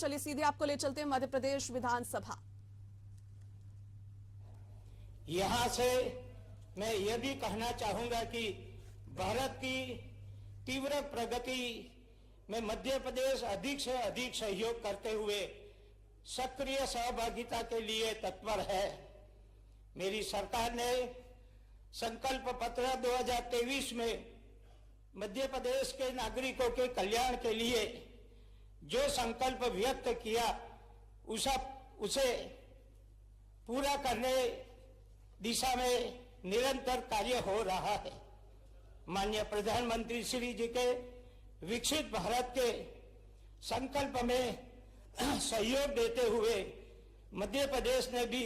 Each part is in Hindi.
चलिए सीधे आपको ले चलते हैं मध्य प्रदेश विधानसभा। यहां से मैं यह भी कहना चाहूंगा कि भारत की तीव्र प्रगति में मध्य प्रदेश अधिक से अधिक सहयोग करते हुए सक्रिय सहभागिता के लिए तत्पर है। मेरी सरकार ने संकल्प पत्र 2023 में मध्य प्रदेश के नागरिकों के कल्याण के लिए जो संकल्प व्यक्त किया उसे पूरा करने दिशा में निरंतर कार्य हो रहा है। माननीय प्रधानमंत्री श्री जी के विकसित भारत के संकल्प में सहयोग देते हुए मध्य प्रदेश ने भी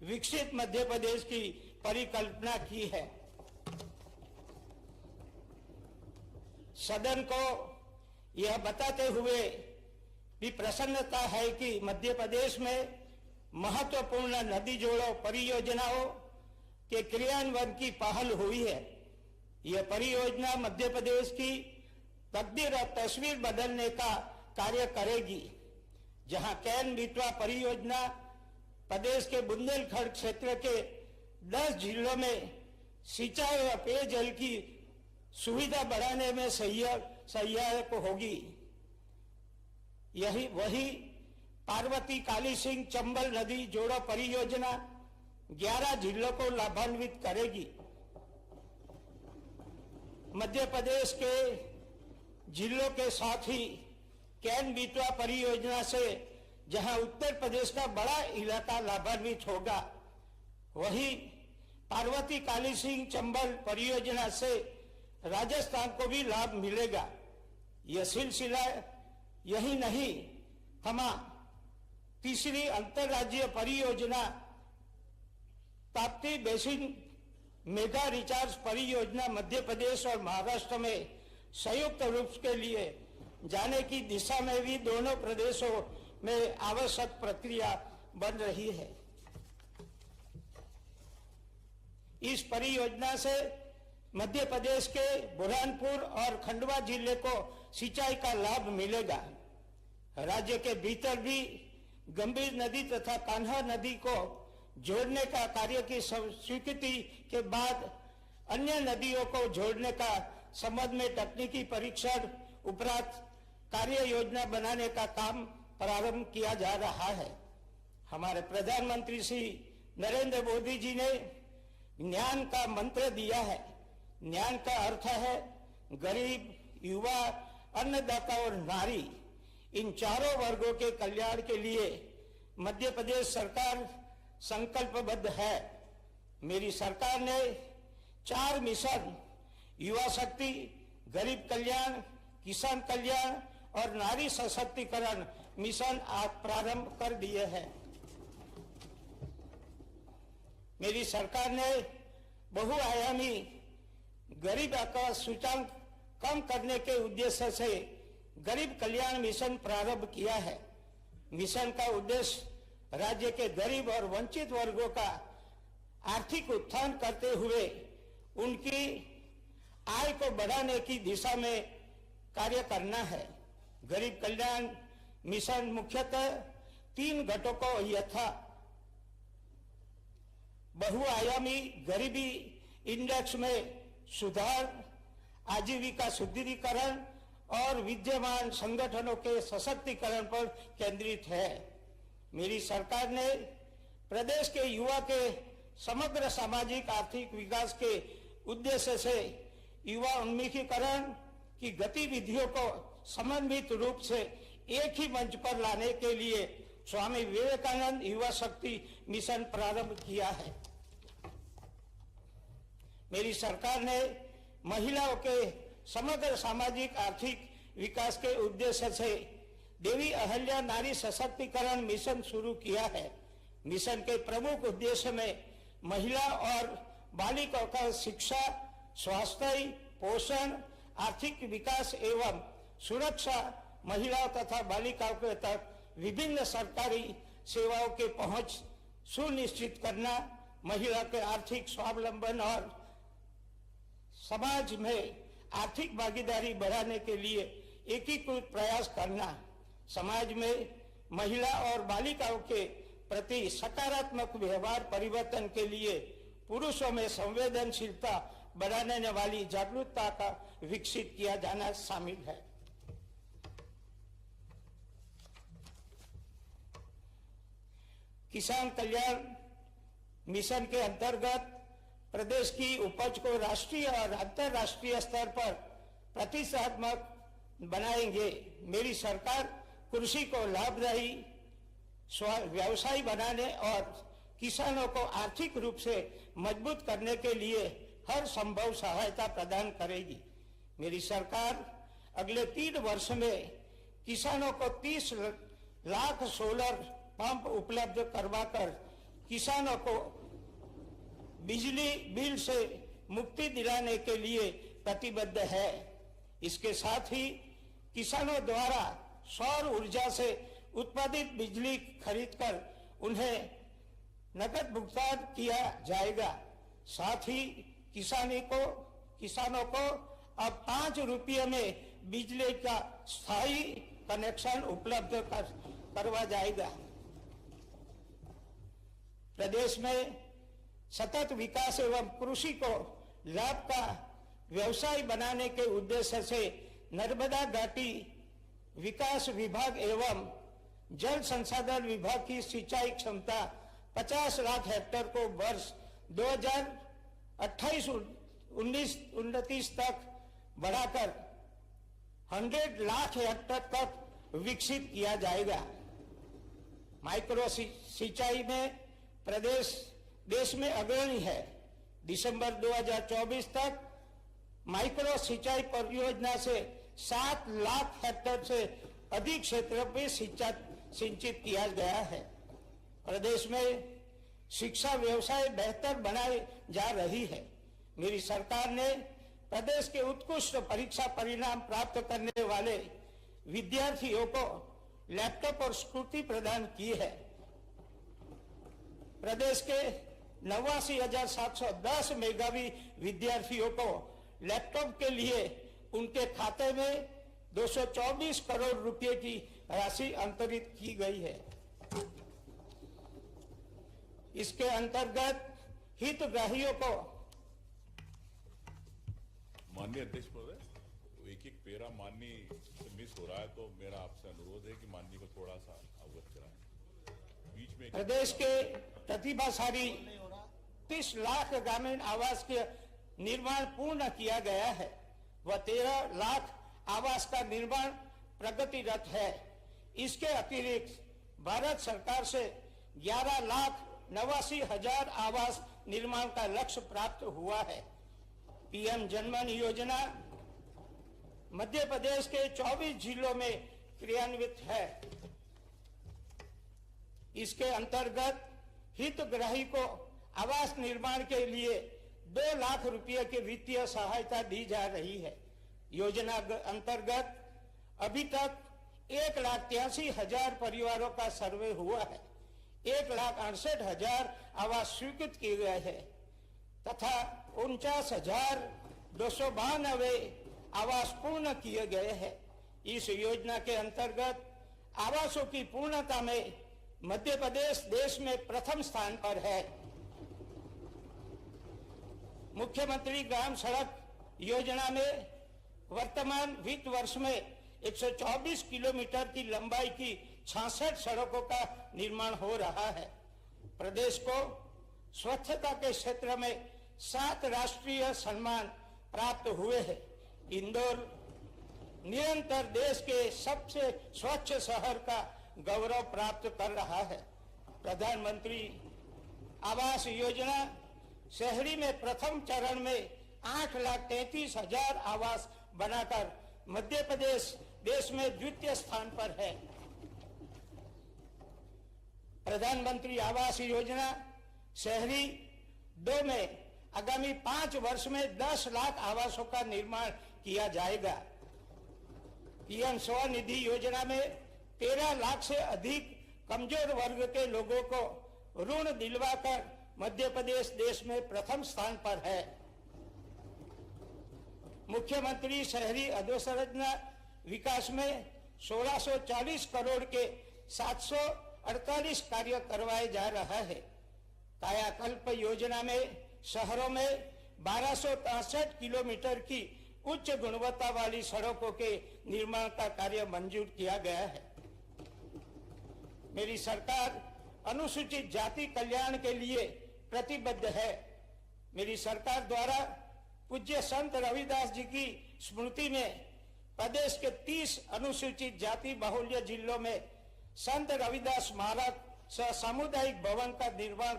विकसित मध्य प्रदेश की परिकल्पना की है। सदन को यह बताते हुए भी प्रसन्नता है कि मध्य प्रदेश में महत्वपूर्ण नदी जोड़ो परियोजनाओं के क्रियान्वयन की पहल हुई है। यह परियोजना मध्य प्रदेश की तकदीर और तस्वीर बदलने का कार्य करेगी। जहां कैन बेतवा परियोजना प्रदेश के बुंदेलखंड क्षेत्र के 10 जिलों में सिंचाई और पेयजल की सुविधा बढ़ाने में सहायक होगी। वही पार्वती काली सिंह चंबल नदी जोड़ो परियोजना 11 जिलों को लाभान्वित करेगी। मध्य प्रदेश के जिलों के साथ ही कैन बेतवा परियोजना से जहां उत्तर प्रदेश का बड़ा इलाका लाभान्वित होगा, वही पार्वती काली सिंह चंबल परियोजना से राजस्थान को भी लाभ मिलेगा। यह सिलसिला यही नहीं, हम तीसरी अंतर्राज्यीय परियोजना ताप्ती बेसिन मेगा रिचार्ज परियोजना मध्य प्रदेश और महाराष्ट्र में संयुक्त रूप के लिए जाने की दिशा में भी दोनों प्रदेशों में आवश्यक प्रक्रिया बन रही है। इस परियोजना से मध्य प्रदेश के बुरहानपुर और खंडवा जिले को सिंचाई का लाभ मिलेगा। राज्य के भीतर भी गंभीर नदी तथा कान्हा नदी को जोड़ने का कार्य की स्वीकृति के बाद अन्य नदियों को जोड़ने का संबंध में तकनीकी परीक्षण उपरांत कार्य योजना बनाने का काम प्रारंभ किया जा रहा है। हमारे प्रधानमंत्री श्री नरेंद्र मोदी जी ने ज्ञान का मंत्र दिया है। ज्ञान का अर्थ है गरीब, युवा, अन्नदाता और नारी। इन चारों वर्गों के कल्याण के लिए मध्य प्रदेश सरकार संकल्पबद्ध है। मेरी सरकार ने 4 मिशन युवा शक्ति, गरीब कल्याण, किसान कल्याण और नारी सशक्तिकरण मिशन आज प्रारंभ कर दिए हैं। मेरी सरकार ने बहुआयामी गरीबी का सूचकांक कम करने के उद्देश्य से गरीब कल्याण मिशन प्रारंभ किया है। मिशन का उद्देश्य राज्य के गरीब और वंचित वर्गों का आर्थिक उत्थान करते हुए उनकी आय को बढ़ाने की दिशा में कार्य करना है। गरीब कल्याण मिशन मुख्यतः 3 घटकों यथा बहुआयामी गरीबी इंडेक्स में सुधार, आजीविका सुदृढ़ीकरण और विद्यमान संगठनों के सशक्तिकरण पर केंद्रित है। मेरी सरकार ने प्रदेश के युवा के समग्र सामाजिक आर्थिक विकास के उद्देश्य से युवा उन्मुखीकरण की गतिविधियों को समन्वित रूप से एक ही मंच पर लाने के लिए स्वामी विवेकानंद युवा शक्ति मिशन प्रारंभ किया है। मेरी सरकार ने महिलाओं के समग्र सामाजिक आर्थिक विकास के उद्देश्य से देवी अहल्या नारी सशक्तिकरण मिशन शुरू किया है। मिशन के प्रमुख उद्देश्य में महिला और बालिकाओं का शिक्षा, स्वास्थ्य, पोषण, आर्थिक विकास एवं सुरक्षा, महिलाओं तथा बालिकाओं के तक विभिन्न सरकारी सेवाओं के पहुंच सुनिश्चित करना, महिला के आर्थिक स्वावलंबन और समाज में आर्थिक भागीदारी बढ़ाने के लिए एकीकृत प्रयास करना, समाज में महिला और बालिकाओं के प्रति सकारात्मक व्यवहार परिवर्तन के लिए पुरुषों में संवेदनशीलता बढ़ाने वाली जागरूकता का विकसित किया जाना शामिल है। किसान कल्याण मिशन के अंतर्गत प्रदेश की उपज को राष्ट्रीय और अंतर्राष्ट्रीय स्तर पर प्रतिस्पर्धात्मक बनाएंगे। मेरी सरकार कृषि को लाभदायी व्यवसाय बनाने और किसानों को आर्थिक रूप से मजबूत करने के लिए हर संभव सहायता प्रदान करेगी। मेरी सरकार अगले 3 वर्ष में किसानों को 30 लाख सोलर पंप उपलब्ध करवाकर किसानों को बिजली बिल से मुक्ति दिलाने के लिए प्रतिबद्ध है। इसके साथ ही किसानों द्वारा सौर ऊर्जा से उत्पादित बिजली खरीदकर उन्हें नकद भुगतान किया जाएगा। साथ ही किसानों को अब 5 रुपये में बिजली का स्थायी कनेक्शन उपलब्ध करवा जाएगा। प्रदेश में सतत विकास एवं कृषि को लाभ का व्यवसाय बनाने के उद्देश्य से नर्मदा घाटी विकास विभाग एवं जल संसाधन विभाग की सिंचाई क्षमता 50 लाख हेक्टेयर को वर्ष 2028-29 तक बढ़ाकर 100 लाख हेक्टेयर तक विकसित किया जाएगा। माइक्रो सिंचाई में प्रदेश देश में अग्रणी है। दिसंबर 2024 तक माइक्रो सिंचाई परियोजना से 7 लाख हेक्टेयर से अधिक क्षेत्र में सिंचित किया गया है। प्रदेश में शिक्षा व्यवसाय बेहतर बनाई जा रही है। मेरी सरकार ने प्रदेश के उत्कृष्ट परीक्षा परिणाम प्राप्त करने वाले विद्यार्थियों को लैपटॉप और स्कूटी प्रदान की है। प्रदेश के 89,710 मेधावी विद्यार्थियों को लैपटॉप के लिए उनके खाते में 224 करोड़ रुपए की राशि अंतरित की गई है। इसके अंतर्गत हितग्राहियों को माननीय अध्यक्ष महोदय, एक पेरा माननीय से मिस हो रहा है, तो मेरा आपसे अनुरोध है कि माननीय को थोड़ा सा अवगत कराएं। बीच में प्रदेश के प्रतिभाशाली 30 लाख ग्रामीण आवास के निर्माण पूर्ण किया गया है व 13 लाख आवास का निर्माण प्रगतिरत है। इसके अतिरिक्त भारत सरकार से 11,89,000 आवास निर्माण का लक्ष्य प्राप्त हुआ है। पीएम जनमन योजना मध्य प्रदेश के 24 जिलों में क्रियान्वित है। इसके अंतर्गत हितग्राही को आवास निर्माण के लिए 2 लाख रुपए की वित्तीय सहायता दी जा रही है। योजना अंतर्गत अभी तक 1,83,000 परिवारों का सर्वे हुआ है। 1,68,000 आवास स्वीकृत किए गए हैं तथा 49,292 आवास पूर्ण किए गए हैं। इस योजना के अंतर्गत आवासों की पूर्णता में मध्य प्रदेश देश में प्रथम स्थान पर है। मुख्यमंत्री ग्राम सड़क योजना में वर्तमान वित्त वर्ष में 124 किलोमीटर की लंबाई की 66 सड़कों का निर्माण हो रहा है। प्रदेश को स्वच्छता के क्षेत्र में 7 राष्ट्रीय सम्मान प्राप्त हुए हैं। इंदौर निरंतर देश के सबसे स्वच्छ शहर का गौरव प्राप्त कर रहा है। प्रधानमंत्री आवास योजना शहरी में प्रथम चरण में 8,33,000 आवास बनाकर मध्य प्रदेश देश में द्वितीय स्थान पर है। प्रधानमंत्री आवास योजना शहरी 2 में आगामी 5 वर्ष में 10 लाख आवासों का निर्माण किया जाएगा। पीएम स्वनिधि योजना में 13 लाख से अधिक कमजोर वर्ग के लोगों को ऋण दिलवाकर मध्य प्रदेश देश में प्रथम स्थान पर है। मुख्यमंत्री शहरी अधोसंरचना विकास में 1,640 करोड़ के 748 कार्य करवाए जा रहा है। कायाकल्प योजना में शहरों में 1263 किलोमीटर की उच्च गुणवत्ता वाली सड़कों के निर्माण का कार्य मंजूर किया गया है। मेरी सरकार अनुसूचित जाति कल्याण के लिए प्रतिबद्ध है। मेरी सरकार द्वारा पूज्य संत रविदास जी की स्मृति में प्रदेश के 30 अनुसूचित जाति बाहुल्य जिलों में संत रविदास स्मारक सह सामुदायिक भवन का निर्माण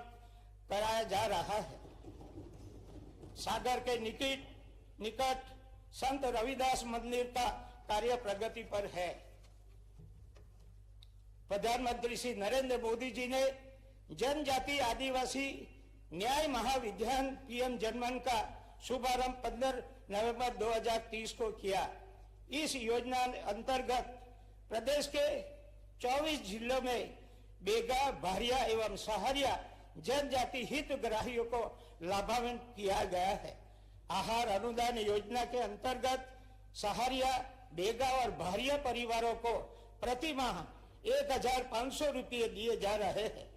कराया जा रहा है। सागर के निकट संत रविदास मंदिर का कार्य प्रगति पर है। प्रधानमंत्री श्री नरेंद्र मोदी जी ने जनजाति आदिवासी न्याय महाविद्यालय पीएम जनमन का शुभारंभ 15 नवंबर 2030 को किया। इस योजना अंतर्गत प्रदेश के 24 जिलों में बेगा, भारिया एवं सहारिया जनजाति हितग्राहियों को लाभान्वित किया गया है। आहार अनुदान योजना के अंतर्गत सहारिया, बेगा और भारिया परिवारों को प्रति माह 1500 रुपये दिए जा रहे हैं।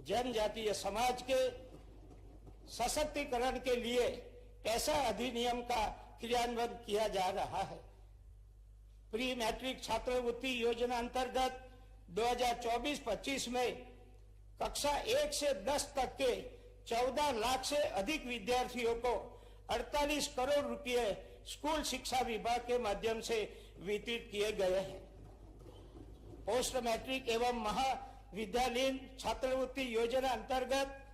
जनजातीय समाज के सशक्तिकरण के लिए पैसा अधिनियम का क्रियान्वयन किया जा रहा है। प्री मैट्रिक छात्रवृत्ति योजना अंतर्गत 2024-25 में कक्षा 1 से 10 तक के 14 लाख से अधिक विद्यार्थियों को 48 करोड़ रुपए स्कूल शिक्षा विभाग के माध्यम से वितरित किए गए हैं। पोस्ट मैट्रिक एवं महाविद्यालयीन छात्रवृत्ति योजना अंतर्गत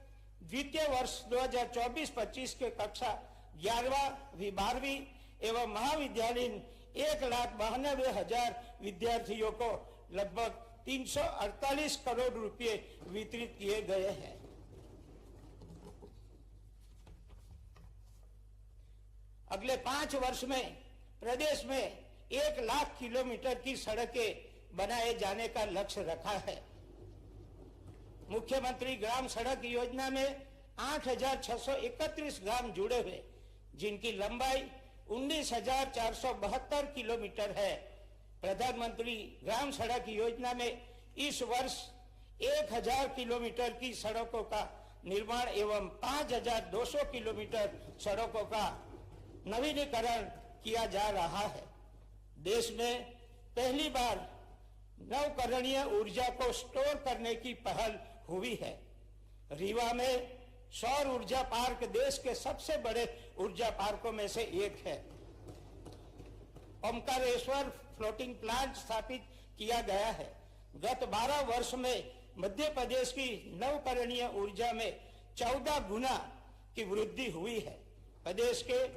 द्वितीय वर्ष 2024-25 के कक्षा 11वीं 12वीं एवं महाविद्यालयीन 1,92,000 विद्यार्थियों को लगभग 348 करोड़ रुपए वितरित किए गए हैं। अगले 5 वर्ष में प्रदेश में 1 लाख किलोमीटर की सड़कें बनाए जाने का लक्ष्य रखा है। मुख्यमंत्री ग्राम सड़क योजना में 8,631 ग्राम जुड़े हुए, जिनकी लंबाई 19,472 किलोमीटर है। प्रधानमंत्री ग्राम सड़क योजना में इस वर्ष 1,000 किलोमीटर की सड़कों का निर्माण एवं 5,200 किलोमीटर सड़कों का नवीनीकरण किया जा रहा है। देश में पहली बार नवकरणीय ऊर्जा को स्टोर करने की पहल हुई है। रीवा में सौर ऊर्जा पार्क देश के सबसे बड़े ऊर्जा पार्कों में से एक है। ओमकारेश्वर फ्लोटिंग प्लांट स्थापित किया गया है। गत 12 वर्ष में मध्य प्रदेश की नवकरणीय ऊर्जा में 14 गुना की वृद्धि हुई है। प्रदेश के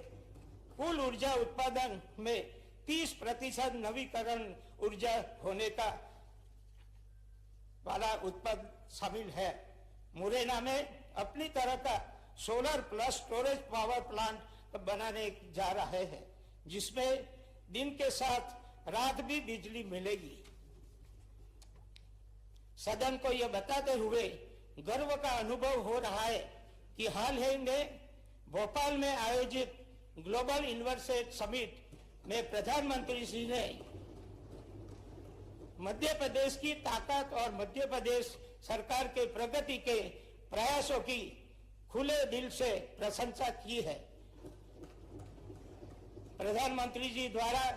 कुल ऊर्जा उत्पादन में 30% नवीकरण ऊर्जा होने का वाला उत्पादन शामिल है। मुरैना में अपनी तरह का solar plus storage power plant बनाने जा रहे हैं, जिसमें दिन के साथ रात भी बिजली मिलेगी। सदन को यह बताते हुए गर्व का अनुभव हो रहा है कि हाल ही में भोपाल में आयोजित ग्लोबल इन्वेस्टर समिट में प्रधानमंत्री जी ने मध्य प्रदेश की ताकत और मध्य प्रदेश सरकार के प्रगति के प्रयासों की खुले दिल से प्रशंसा की है। प्रधानमंत्री जी द्वारा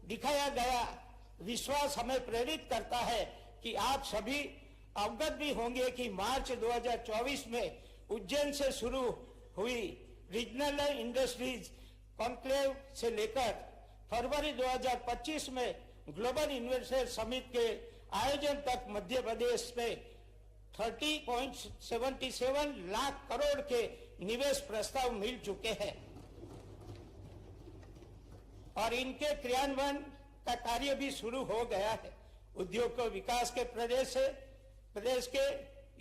दिखाया गया विश्वास हमें प्रेरित करता है कि आप सभी अवगत भी होंगे कि मार्च 2024 में उज्जैन से शुरू हुई रीजनल इंडस्ट्रीज कॉन्क्लेव से लेकर फरवरी 2025 में ग्लोबल इन्वेस्टर समिट के आयोजन तक मध्य प्रदेश में 30.77 लाख करोड़ के निवेश प्रस्ताव मिल चुके हैं और इनके क्रियान्वयन का कार्य भी शुरू हो गया है। उद्योग को विकास के प्रदेश के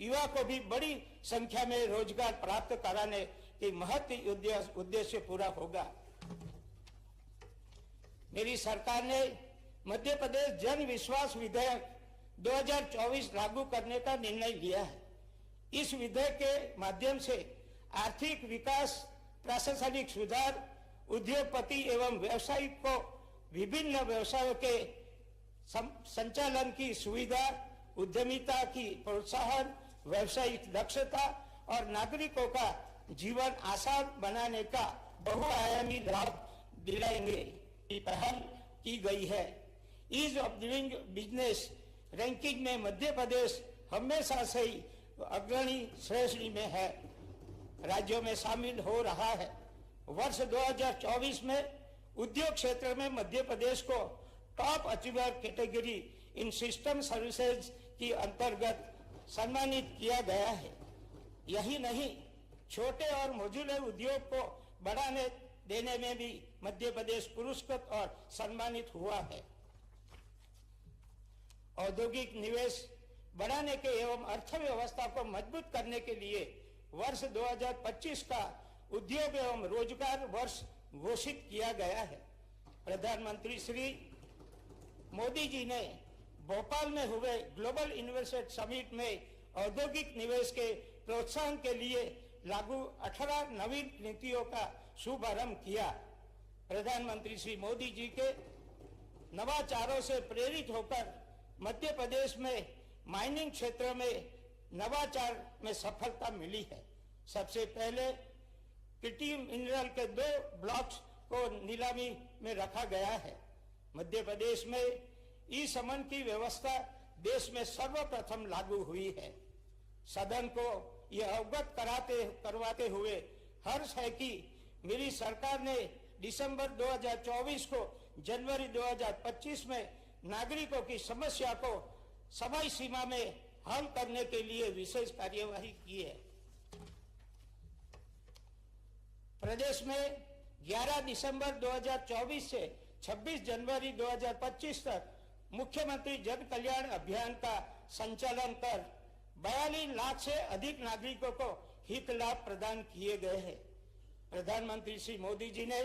युवा को भी बड़ी संख्या में रोजगार प्राप्त कराने की महत्वपूर्ण उद्देश्य पूरा होगा। मेरी सरकार ने मध्य प्रदेश जन विश्वास विधेयक 2024 लागू करने का निर्णय लिया है। इस विधेयक के माध्यम से आर्थिक विकास, प्रशासनिक सुधार, उद्योगपति एवं व्यवसायिक को विभिन्न व्यवसायों के संचालन की सुविधा उद्यमिता की प्रोत्साहन, व्यावसायिक दक्षता और नागरिकों का जीवन आसान बनाने का बहुआयामी लाभ दिलाएंगे की पहल की गई है। Ease of doing business ranking में मध्य प्रदेश हमेशा से ही अग्रणी श्रेणी में है, राज्यों में शामिल हो रहा है। वर्ष 2024 में उद्योग क्षेत्र में मध्य प्रदेश को टॉप अचीवर कैटेगरी इन सिस्टम सर्विसेज की अंतर्गत सम्मानित किया गया है। यही नहीं, छोटे और मझोले उद्योग को बढ़ाने देने में भी मध्य प्रदेश पुरस्कृत और सम्मानित हुआ है। औद्योगिक निवेश बढ़ाने के एवं अर्थव्यवस्था को मजबूत करने के लिए वर्ष 2025 का उद्योग एवं रोजगार वर्ष घोषित किया गया है। प्रधानमंत्री श्री मोदी जी ने भोपाल में हुए ग्लोबल इन्वेस्टर समिट में औद्योगिक निवेश के प्रोत्साहन के लिए लागू 18 नवीन नीतियों का शुभारंभ किया। प्रधानमंत्री श्री मोदी जी के नवाचारों से प्रेरित होकर मध्य प्रदेश में माइनिंग क्षेत्र में नवाचार में सफलता मिली है। सबसे पहले किटी मिनरल के 2 ब्लॉक्स को नीलामी में रखा गया है। मध्य प्रदेश में ई समन की व्यवस्था देश में सर्वप्रथम लागू हुई है। सदन को यह अवगत करवाते हुए हर्ष है कि मेरी सरकार ने दिसंबर 2024 को जनवरी 2025 में नागरिकों की समस्या को समय सीमा में हल करने के लिए विशेष कार्यवाही की है। प्रदेश में 11 दिसंबर 2024 से 26 जनवरी 2025 तक मुख्यमंत्री जन कल्याण अभियान का संचालन कर 42 लाख से अधिक नागरिकों को हित लाभ प्रदान किए गए हैं। प्रधानमंत्री श्री मोदी जी ने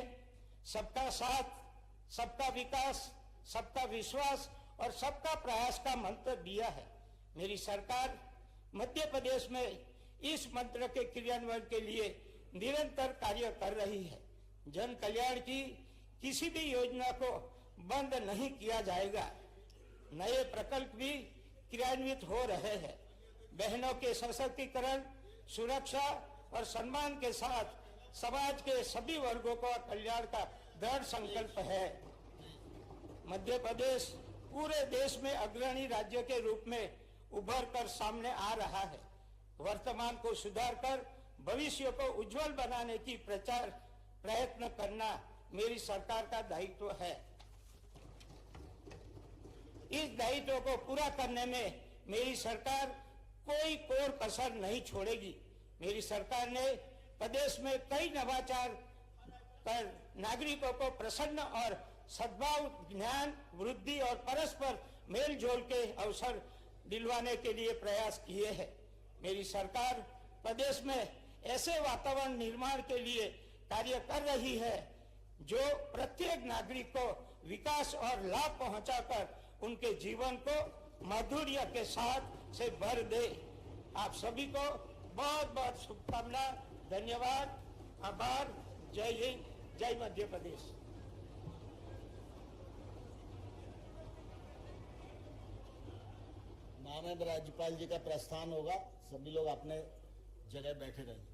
सबका साथ, सबका विकास, सबका विश्वास और सबका प्रयास का मंत्र दिया है। मेरी सरकार मध्य प्रदेश में इस मंत्र के क्रियान्वयन के लिए निरंतर कार्य कर रही है। जन कल्याण की किसी भी योजना को बंद नहीं किया जाएगा। नए प्रकल्प भी क्रियान्वित हो रहे हैं। बहनों के सशक्तिकरण, सुरक्षा और सम्मान के साथ समाज के सभी वर्गों का कल्याण का दृढ़ संकल्प है। मध्य प्रदेश पूरे देश में अग्रणी राज्य के रूप में उभर कर सामने आ रहा है। वर्तमान को सुधार कर भविष्य को उज्जवल बनाने की प्रयत्न करना मेरी सरकार का दायित्व है। इस दायित्व को पूरा करने में मेरी सरकार कोई कोर कसर नहीं छोड़ेगी। मेरी सरकार ने प्रदेश में कई नवाचार कर नागरिकों को प्रसन्न और सद्भाव, ज्ञान वृद्धि और परस्पर मेलजोल के अवसर दिलवाने के लिए प्रयास किए हैं। मेरी सरकार प्रदेश में ऐसे वातावरण निर्माण के लिए कार्य कर रही है जो प्रत्येक नागरिक को विकास और लाभ पहुंचाकर उनके जीवन को माधुर्य के साथ से भर दे। आप सभी को बहुत बहुत शुभकामना, धन्यवाद, आभार। जय हिंद, जय मध्य प्रदेश। माननीय राज्यपाल जी का प्रस्थान होगा। सभी लोग अपने जगह बैठे रहें।